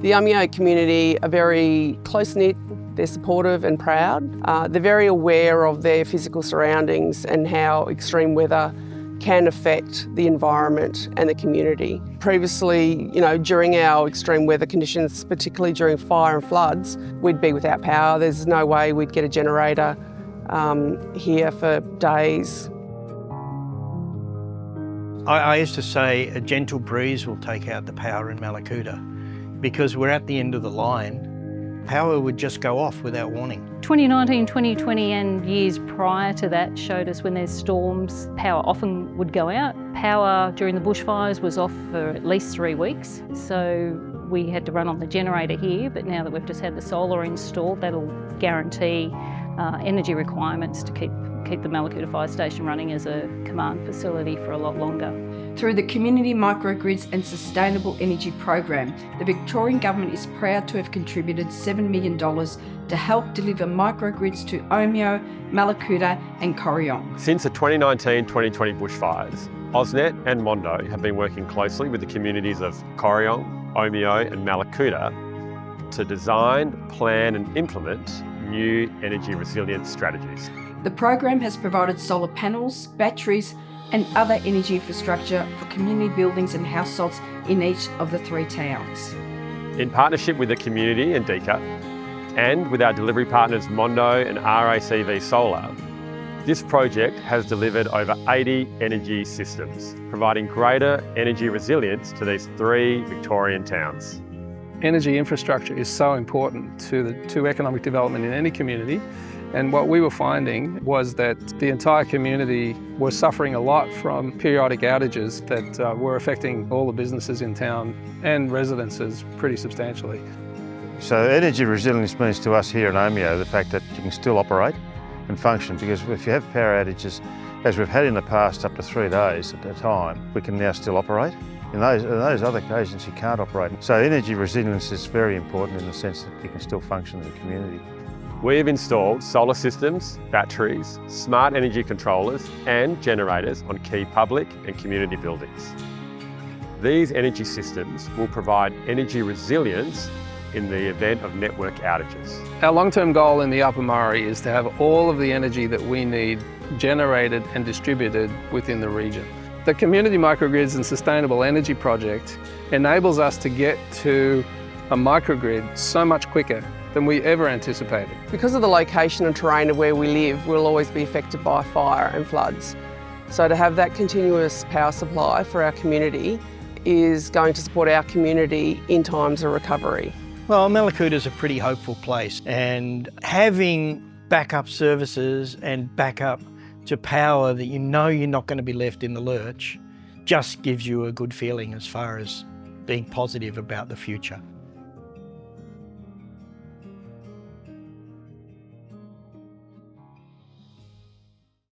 The Omeo community are very close-knit, they're supportive and proud. They're very aware of their physical surroundings and how extreme weather can affect the environment and the community. Previously, during our extreme weather conditions, particularly during fire and floods, we'd be without power. There's no way we'd get a generator here for days. I used to say a gentle breeze will take out the power in Malakuta because we're at the end of the line. Power would just go off without warning. 2019, 2020 and years prior to that showed us when there's storms, power often would go out. Power during the bushfires was off for at least 3 weeks. So we had to run on the generator here, but now that we've just had the solar installed, that'll guarantee energy requirements to keep the Malakuta Fire Station running as a command facility for a lot longer. Through the Community Microgrids and Sustainable Energy Program, the Victorian Government is proud to have contributed $7 million to help deliver microgrids to Omeo, Malakuta and Corryong. Since the 2019-2020 bushfires, AusNet and Mondo have been working closely with the communities of Corryong, Omeo and Malakuta to design, plan and implement new energy resilience strategies. The program has provided solar panels, batteries and other energy infrastructure for community buildings and households in each of the 3 towns. In partnership with the community and DECA, and with our delivery partners Mondo and RACV Solar, this project has delivered over 80 energy systems, providing greater energy resilience to these 3 Victorian towns. Energy infrastructure is so important to economic development in any community. And what we were finding was that the entire community was suffering a lot from periodic outages that were affecting all the businesses in town and residences pretty substantially. So energy resilience means to us here in Omeo the fact that you can still operate and function, because if you have power outages, as we've had in the past up to 3 days at a time, we can now still operate. In those other occasions you can't operate. So energy resilience is very important in the sense that you can still function in the community. We have installed solar systems, batteries, smart energy controllers and generators on key public and community buildings. These energy systems will provide energy resilience in the event of network outages. Our long-term goal in the Upper Murray is to have all of the energy that we need generated and distributed within the region. The Community Microgrids and Sustainable Energy Project enables us to get to a microgrid so much quicker than we ever anticipated. Because of the location and terrain of where we live, we'll always be affected by fire and floods. So to have that continuous power supply for our community is going to support our community in times of recovery. Well, Malakuta is a pretty hopeful place, and having backup services and backup to power that you know you're not going to be left in the lurch just gives you a good feeling as far as being positive about the future.